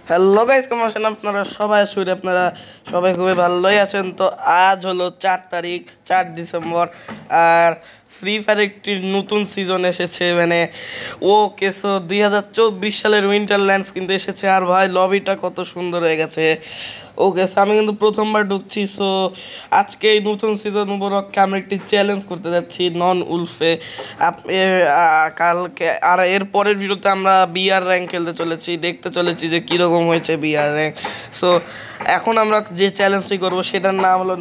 Hello guys, কেমন আছেন আপনারা সবাই? শুরু আপনারা সবাই খুবই ভালোই আছেন। তো আজ হলো 4 তারিখ, 4 ডিসেম্বর। আর ফ্রি ফায়ার একটি নতুন সিজন এসেছে, মানে ওকে। সো 2024 সালের উইন্টারল্যান্ডস কিন্তু এসেছে। আর ভাই লবিটা কত সুন্দর হয়ে গেছে। ওকে, সো আমি কিন্তু প্রথমবার ঢুকছি। সো আজকে এই নতুন সিজন উপলক্ষে আমরা একটি চ্যালেঞ্জ করতে যাচ্ছি নন উলফে। কালকে আর এর পরের ভিডিওতে আমরা বিআর র্যাঙ্ক খেলতে চলেছি, দেখতে চলেছি যে কীরকম হয়েছে বিআর র্যাঙ্ক। সো এখন আমরা যে চ্যালেঞ্জটি করবো সেটার নাম হলো,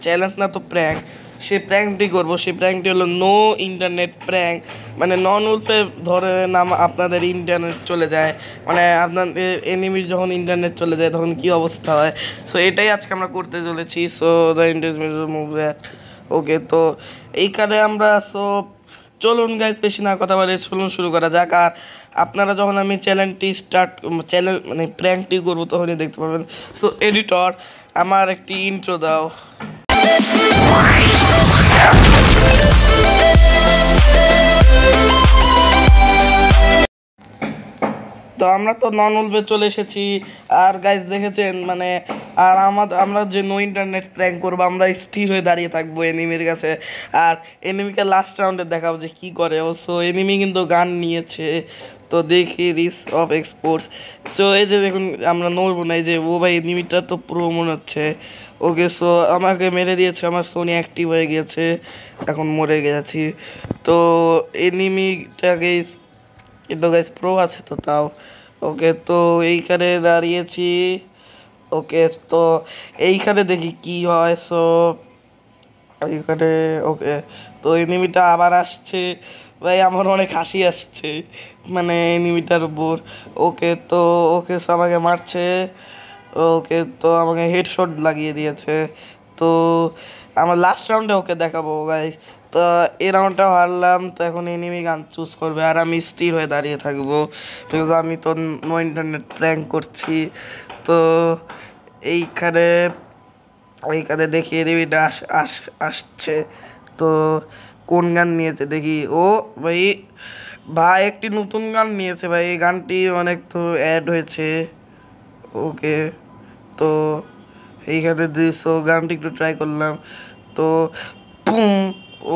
চ্যালেঞ্জ না তো প্র্যাঙ্ক। সে প্র্যাঙ্কটি করবো, সেই প্র্যাঙ্কটি হলো নো ইন্টারনেট প্র্যাঙ্ক। মানে নন উলফে ধরে নাম আপনাদের ইন্টারনেট চলে যায়, মানে আপনাদের এনিমির যখন ইন্টারনেট চলে যায় তখন কি অবস্থা হয়। সো এটাই আজকে আমরা করতে চলেছি। So the internet move. Okay, তো এইখানে আমরা চলুন গাইজ, বেশি না কথা বলে চলুন শুরু করা যাক। আর আপনারা যখন আমি চ্যানেল মানে প্র্যাঙ্কটি করবো তখনই দেখতে পাবেন। সো এডিটর, আমার একটি ইন্ট্রো দাও। তো আমরা তো নন উলফে চলে এসেছি। আর গাইজ দেখেছেন, মানে আর আমরা যে নো ইন্টারনেট প্র্যাঙ্ক করবো, আমরা স্থির হয়ে দাঁড়িয়ে থাকবো এনিমির কাছে। আর এনিমিকে লাস্ট রাউন্ডে দেখাবো যে কী করে। সো এনিমি কিন্তু গান নিয়েছে, তো দেখি রিস্ক অফ এক্সপোর্টস। সো এই যে দেখুন, আমরা নড়বো না। এই যে ও ভাই, এনিমিটা তো পুরো মনে হচ্ছে। ওকে, সো আমাকে মেরে দিয়েছে, আমার সোনি অ্যাক্টিভ হয়ে গিয়েছে, এখন মরে গেছি। তো এনিমিটাকে কিন্তু গাইস প্রো আছে তো তাও। ওকে, তো এইখানে দাঁড়িয়েছি। ওকে, তো এইখানে দেখি কি হয়। সো এইখানে ওকে, তো এনিমিটা আবার আসছে। ভাই আমার অনেক হাসি আসছে, মানে এনিমিটার উপর। ওকে, তো ওকে আমাকে মারছে। ওকে, তো আমাকে হেডশট লাগিয়ে দিয়েছে। তো আমার লাস্ট রাউন্ডে ওকে দেখাবো গাইস। তো এই রাউন্ডটা হারলাম, তো এখন এনিমি গান চুজ করবে আর আমি স্থির হয়ে দাঁড়িয়ে থাকবো, বিকজ আমি তো নো ইন্টারনেট প্র্যাঙ্ক করছি। তো এইখানে এইখানে দেখি এনিমিটা আসছে। তো কোন গান নিয়েছে দেখি। ও ভাই, ভাই একটি নতুন গান নিয়েছে ভাই, এই গানটি অনেক তো অ্যাড হয়েছে। ওকে, তো এইখানে দিয়েছো গানটি একটু ট্রাই করলাম। তো বুম।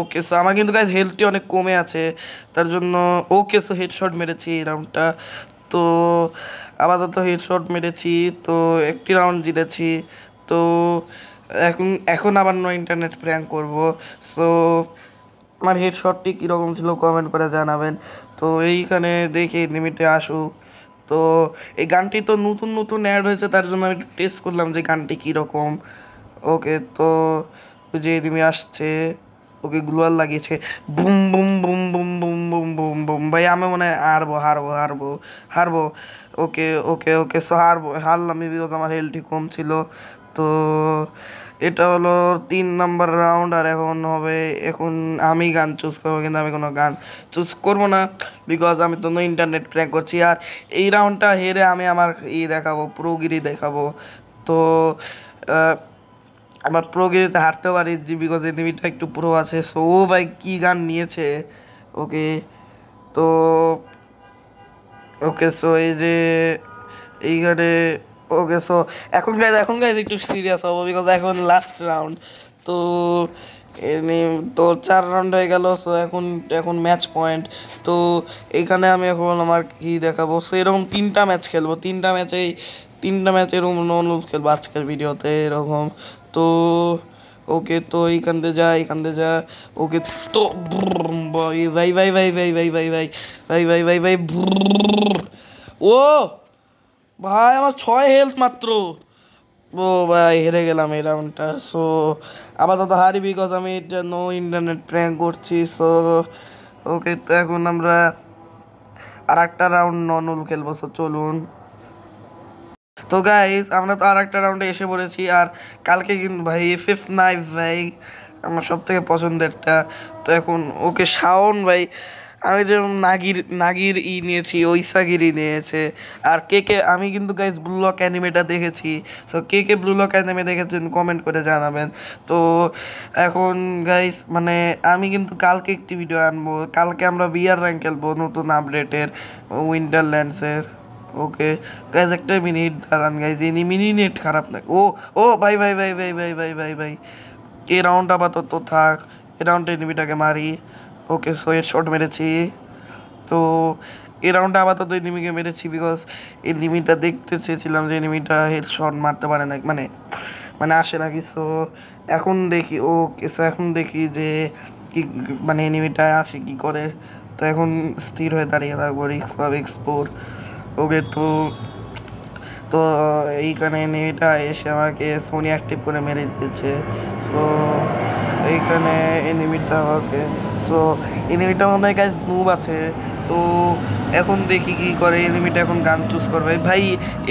ওকে, সো আমার কিন্তু গাইজ হেলথটি অনেক কমে আছে, তার জন্য ওকে সো হেডশট মেরেছি এই রাউন্ডটা। তো আপাতত হেডশট মেরেছি, তো একটি রাউন্ড জিতেছি। তো এখন এখন আবার নো ইন্টারনেট প্র্যাঙ্ক করব। সো আমার হেডশটটি কীরকম ছিল কমেন্ট করে জানাবেন। তো এইখানে দেখি লিমিটে আসুক। তো এই গানটি তো নতুন নতুন অ্যাড হয়েছে, তার জন্য আমি একটু টেস্ট করলাম যে গানটি কীরকম। ওকে, তো যে এনিমি আসছে, ওকে গ্লোয়াল লাগিয়েছে। Broom boom boom boom boom boom boom broom. ভাই আমি মনে হয় হারবো হারবো হারবো হারবো। ওকে ওকে ওকে, সো হারলাম বিকজ আমার হেলথটি কম ছিল। তো এটা হলো 3 নম্বর রাউন্ড। আর এখন আমি গান চুজ করবো, কিন্তু আমি কোনো গান চুজ করবো না, বিকজ আমি তো ইন্টারনেট প্র্যাঙ্ক করছি। আর এই রাউন্ডটা হেরে আমি আমার দেখাবো, প্রোগিরি দেখাবো। তো আবার প্রোগিরিতে হারতেও পারি, বিকজ এনিমিটা একটু প্রো আছে। সো ও ভাই কী গান নিয়েছে। ওকে, তো ওকে, সো এই যে এইখানে ওকে, সো এখন গাইজ একটু সিরিয়াস হবো, বিকজ এখন লাস্ট রাউন্ড। তো এমনি তো 4 রাউন্ড হয়ে গেল। সো এখন এখন ম্যাচ পয়েন্ট। তো এখানে আমি এখন আমার কি দেখাবো। সো এরকম 3টা ম্যাচ খেলবো, 3টা ম্যাচের অনুরোধ খেলবো আজকের ভিডিওতে এরকম। তো ওকে, তো এইখান দিয়ে যা। ওকে, তো ভাই ভাই ভাই ভাই ভাই ভাই ভাই ভাই ভাই ভাই ভাই ভাই ও ভাই, আমার 6 হেলথ মাত্র। ও ভাই, হেরে গেলাম এই রাউন্ডটা। সো আপাতত হারি, বিকজ আমি এটা নো ইন্টারনেট প্র্যাঙ্ক করছি। সো ওকে, তো এখন আমরা আর একটা রাউন্ড ননুল খেলবো। সো চলুন। তো গাইজ আমরা তো আর একটা রাউন্ডে এসে পড়েছি। আর কালকে কিন্তু ভাই FF নাইফ ভাই আমার সব থেকে পছন্দেরটা। তো এখন ওকে শাওন ভাই, আমি যে নাগির নিয়েছি, ঐসাগিরি নিয়েছে। আর কে আমি কিন্তু গাইজ ব্লু লক অ্যানিমেটা দেখেছি। তো কে ব্লু লক অ্যানিমে দেখেছেন কমেন্ট করে জানাবেন। তো এখন গাইজ মানে আমি কিন্তু কালকে একটি ভিডিও আনবো, কালকে আমরা বিআর র্যাঙ্ক খেলবো নতুন আপডেটের উইন্টারল্যান্ডসের। ওকে গাইজ একটা মিনিট দাঁড়ান গাইজ, এনিমি নেট খারাপ না। ও ও ভাই ভাই ভাই ভাই ভাই ভাই ভাই ভাই, এই রাউন্ড আপাতত থাক, এই রাউন্ডে এনিমিটাকে মারি। ওকে সো এর শট মেরেছি। তো এই রাউন্ডে আপাতত এনিমিকে মেরেছি বিকজ এনিমিটা দেখতে চেয়েছিলাম যে এনিমিটা হেড শট মারতে পারে না, মানে মানে আসে নাকি। সো এখন দেখি, ওকে সো এখন দেখি যে কি মানে এনিমিটা আসে কি করে। তো এখন স্থির হয়ে দাঁড়িয়ে থাকবো, রিক্স পাবে এক্সপোর। ওকে তো তো এইখানে এনিমিটা এসে আমাকে সোনি অ্যাক্টিভ করে মেরে দিয়েছে। সো এইখানে এনিমিটা আমাকে, সো এনিমিটা মনে হয় গাইজ নুব আছে। তো এখন দেখি কি করে, এনিমিটা এখন গান চুজ করবে। ভাই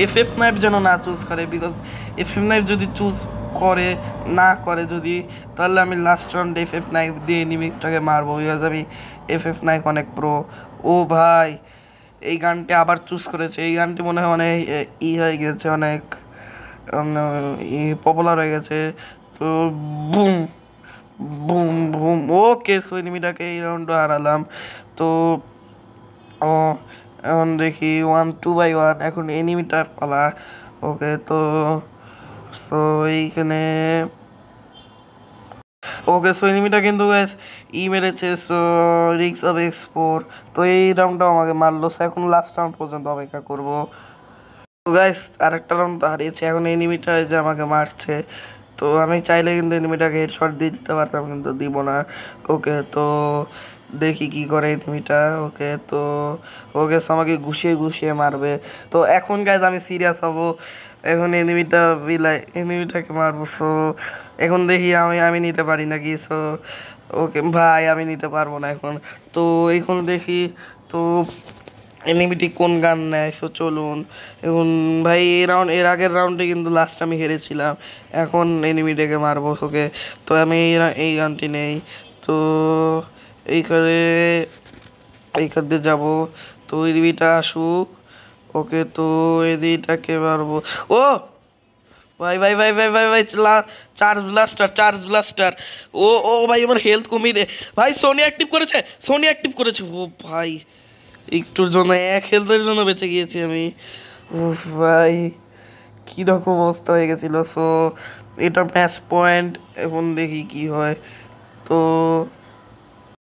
এফএফ নাইফ যেন না চুজ করে, বিকজ এফএফ নাইফ যদি চুজ করে না করে যদি, তাহলে আমি লাস্ট রাউন্ড এফএফ নাইফ দিয়ে এনিমিটাকে মারবো, বিকজ আমি এফএফ নাইফ অনেক প্রো। ও ভাই এই গানটি আবার চুজ করেছে, এই গানটি মনে হয় অনেক হয়ে গেছে, অনেক পপুলার হয়ে গেছে। তো boom boom boom, okay so এনিমিটাকে এই রাউন্ডে হারালাম। তো ও এখন দেখি 1-2-1, এখন এনিমিটার পালা। ওকে তো সো এইখানে ওকে সো এনিমিটা কিন্তু গ্যাস মেরেছে। সো রিক্স অফ এক্সপোর, তো এই রাউন্ডটাও আমাকে মারলো। সো এখন লাস্ট রাউন্ড পর্যন্ত অপেক্ষা করবো। তো গাইস আরেকটা রাউন্ড তো হারিয়েছে, এখন এনিমিটা যে আমাকে মারছে। তো আমি চাইলে কিন্তু এনিমিটাকে হেডশট দিয়ে দিতে পারতাম, কিন্তু দিব না। ওকে তো দেখি কি করে এনিমিটা। ওকে তো ওকে আমাকে ঘুষিয়ে ঘুষিয়ে মারবে। তো এখন গাইজ আমি সিরিয়াস হব, এখন এনিমিটাকে মারবো। সো এখন দেখি আমি আমি নিতে পারি নাকি। সো ওকে ভাই আমি নিতে পারবো না এখন। তো এখন দেখি তো এনিমিটি কোন গান নেয়। সো চলুন এখন ভাই এর আগের রাউন্ডে কিন্তু লাস্ট আমি হেরেছিলাম, এখন এনিমিটাকে মারবো। ওকে তো আমি এই গানটি নেই। তো এইখানে এইখান দিয়ে যাবো, তো এনিমিটা আসুক। ওকে তো এদিকটাকে মারবো। ও ভাই ভাই ভাই ভাই ভাই ভাই চার্জ ব্লাস্টার, চার্জ ব্লাস্টার। ও ও ভাই আমার হেলথ কমিয়ে দে ভাই। সোনি অ্যাক্টিভ করেছে, সোনি অ্যাক্টিভ করেছে। ও ভাই একটুর জন্য, এক হেলথের জন্য বেঁচে গিয়েছি আমি। ও ভাই কীরকম অবস্থা হয়ে গেছিল। সো এটা ম্যাচ পয়েন্ট, এখন দেখি কি হয়। তো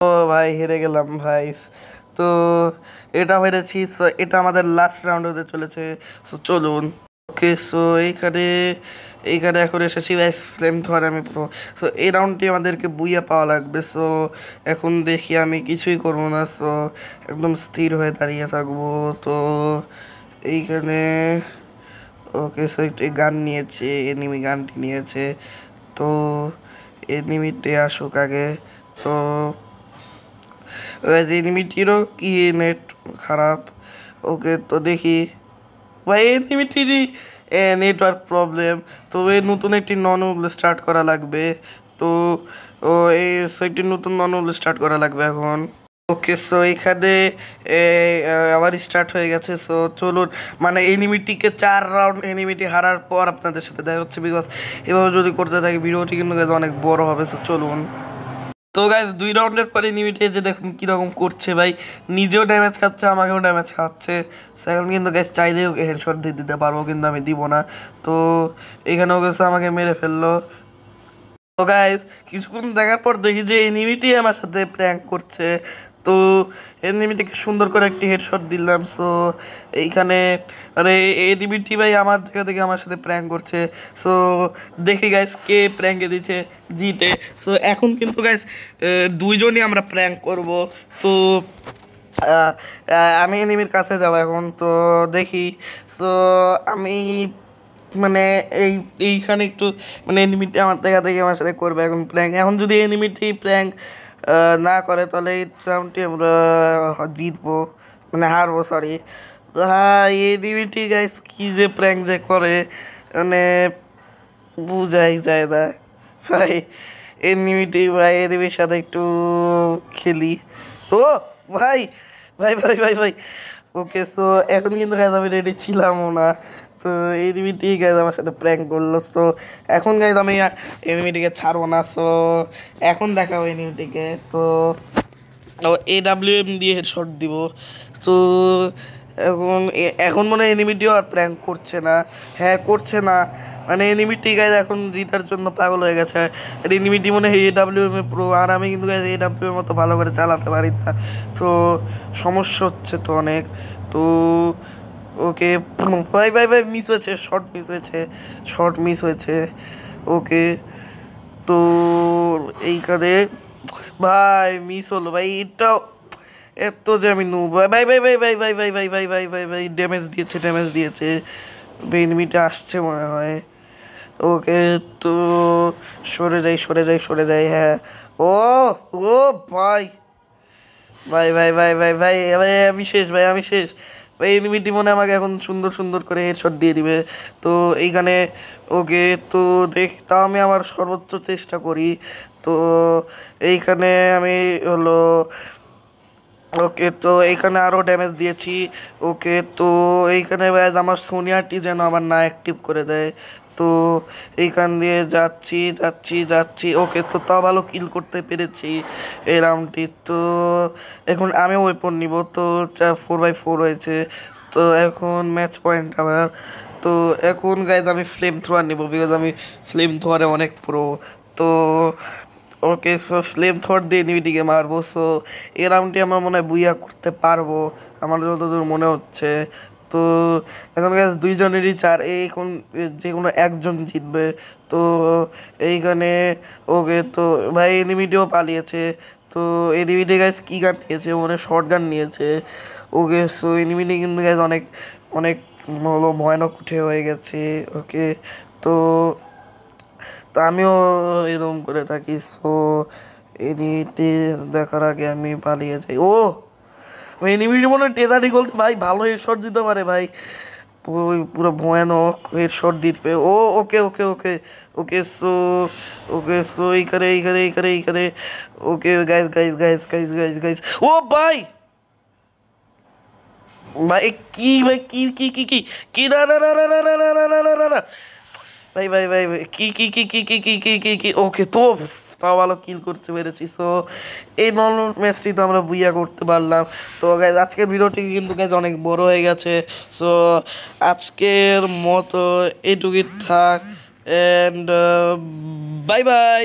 ও ভাই হেরে গেলাম ভাই। তো এটা হেরেছি, সো এটা আমাদের লাস্ট রাউন্ড হতে চলেছে। সো চলুন ওকে সো এইখানে এইখানে এখন এসেছি ফ্লেম থর আমি প্রো। সো এই রাউন্ডটি আমাদেরকে বুইয়া পাওয়া লাগবে। সো এখন দেখি আমি কিছুই করবো না, সো একদম স্থির হয়ে দাঁড়িয়ে থাকবো। তো এইখানে ওকে সো একটি গান নিয়েছে, এনিমি গানটি নিয়েছে। তো এনিমিটি আসুক আগে। তো এনিমিটিরও কি নেট খারাপ। ওকে তো দেখি ভাই এনিমিটিরই নেটওয়ার্ক প্রবলেম। তো এই নতুন একটি নন স্টার্ট করা লাগবে। তো ও এই একটি নতুন নন স্টার্ট করা লাগবে এখন। ওকে সো এখানে আবার স্টার্ট হয়ে গেছে। সো চলুন মানে এনিমিটিকে 4 রাউন্ড এনিমিটি হারার পর আপনাদের সাথে দেখা হচ্ছে, বিকজ এভাবে যদি করতে থাকি ভিডিওটি কিন্তু অনেক বড় হবে। সো চলুন। তো গাইজ 2 রাউন্ডের পরে এনিমিটি যে দেখুন কীরকম করছে ভাই, নিজেও ড্যামেজ খাচ্ছে আমাকেও ড্যামেজ খাচ্ছে। সেখানে কিন্তু গাইজ চাইলেও হেডশট দিয়ে দিতে পারবো, কিন্তু আমি দিব না। তো এখানেও গেছে আমাকে মেরে ফেললো। তো গাইজ কিছুক্ষণ দেখার পর দেখি যে এনিমিটি আমার সাথে প্র্যাঙ্ক করছে। তো এনিমিটিকে সুন্দর করে একটি হেডশট দিলাম। সো এইখানে মানে এনিমিটি ভাই আমার জায়গা থেকে আমার সাথে প্র্যাঙ্ক করছে। সো দেখি গাইজ কে প্র্যাঙ্কে দিচ্ছে জিতে। সো এখন কিন্তু গাইজ দুইজনই আমরা প্র্যাঙ্ক করব। তো আমি এনিমির কাছে যাবো এখন। তো দেখি সো আমি মানে এইখানে একটু মানে এনিমিটি আমার দেখা দেখি আমার সাথে করবে এখন প্র্যাঙ্ক। এখন যদি এনিমিটি প্র্যাঙ্ক না করে তাহলে এই রাউন্ডটি আমরা জিতবো, মানে হারবো সরি। হ্যাঁ এনিমিটি গাইস কী যে প্র্যাঙ্ক যে করে মানে বুঝাই যায় না ভাই। এনিমিটি ভাই এনিমির সাথে একটু খেলি। তো ভাই ভাই ভাই ভাই ভাই ওকে সো এখন কিন্তু গাইজ আমি রেডি ছিলামও না। তো এনিমিটি গাইজ আমার সাথে প্র্যাঙ্ক করলো। তো এখন গাইজ আমি এনিমিটিকে ছাড়বো না। সো এখন দেখাবো এনিমিটিকে। তো AWM দিয়ে হেডশট দিব। তো এখন এখন মনে হয় এনিমিটিও আর প্র্যাঙ্ক করছে না। হ্যাঁ করছে না, মানে এনিমিটি গাইজ এখন জিতার জন্য পাগল হয়ে গেছে। আর এনিমিটি মনে হয় AWM এ প্রো, আর আমি কিন্তু গাইজ AWM এর মতো ভালো করে চালাতে পারি না, তো সমস্যা হচ্ছে তো অনেক। তো ওকে ভাই ভাই ভাই মিস হয়েছে, শর্ট মিস হয়েছে, শর্ট মিস হয়েছে। ওকে তো এইখানে ভাই মিস হলো ভাই, এটাও এত যে আমি নু ভাই ভাই ভাই ভাই ভাই ভাই ভাই ভাই ভাই ভাই ভাই ভাই ড্যামেজ দিয়েছে, ড্যামেজ দিয়েছে, এনিমিটা আসছে মনে হয়। ওকে তো সরে যাই সরে যাই সরে যাই, হ্যাঁ। ও ও ভাই ভাই ভাই ভাই ভাই ভাই ভাই আমি শেষ, ভাই আমি শেষ ভাই। এনিমিটি মনে হয় আমাকে এখন সুন্দর সুন্দর করে হেডশট দিয়ে দিবে। তো এইখানে ওকে তো দেখ, তাও আমি আমার সর্বোচ্চ চেষ্টা করি। তো এইখানে আমি হলো ওকে তো এইখানে আরও ড্যামেজ দিয়েছি। ওকে তো এইখানে ব্যাস আমার সোনিয়াটি যেন আবার না অ্যাক্টিভ করে দেয়। তো এইখান দিয়ে যাচ্ছি যাচ্ছি যাচ্ছি। ওকে তো তাও ভালো কিল করতে পেরেছি এই রাউন্ডটি। তো এখন আমিও ওয়েপন নিব, তো 4x4 হয়েছে। তো এখন ম্যাচ পয়েন্ট আবার। তো এখন গাইজ আমি ফ্লেম থ্রোয়ার নিব, বিকজ আমি ফ্লেম থ্রোয়ারে অনেক প্রো। তো ওকে সো ফ্লেম থ্রোয়ার দিয়ে এনিমিটিকে মারবো। সো এই রাউন্ডটি আমরা মনে হয় বুইয়া করতে পারবো, আমার যতদূর মনে হচ্ছে। তো এখন গ্যাস দুইজনেরই চার, এখন যে কোনো একজন জিতবে। তো এইখানে ওকে তো ভাই এনিমিটিও পালিয়েছে। তো এনিমিটি গ্যাস কী গান নিয়েছে, মানে শর্ট গান নিয়েছে। ওকে সো এনিমিটি কিন্তু গ্যাস অনেক অনেক হলো ভয়ানক উঠে হয়ে গেছে। ওকে তো তো আমিও এরকম করে থাকি। সো এনিমিটি দেখার আগে আমি পালিয়ে যাই। ও এনিমিটি মনে হয় টেজারি গোল, ভাই ভালো হেডশট দিতে পারে ভাই, পুরো ভয়ানক হেডশট দিতে। ও ওকে ওকে ওকে ওকে সো এইখানে এইখানে এইখানে এইখানে okay guys guys guys guys guys guys ও ভাই ভাই কি ভাই কি কি কি কি কি না না না না না না না না না না না না ভাই ভাই ভাই ভাই কি কি কি কি কি কি কি কি কি ওকে তো তাও ভালো কিল করতে পেরেছি। সো এই নর্মাল ম্যাচটি তো আমরা বুইয়া করতে পারলাম। তো গাইজ আজকের ভিডিওটি কিন্তু গাইজ অনেক বড় হয়ে গেছে। সো আজকের মতো এইটুকুই থাক, অ্যান্ড বাই বাই।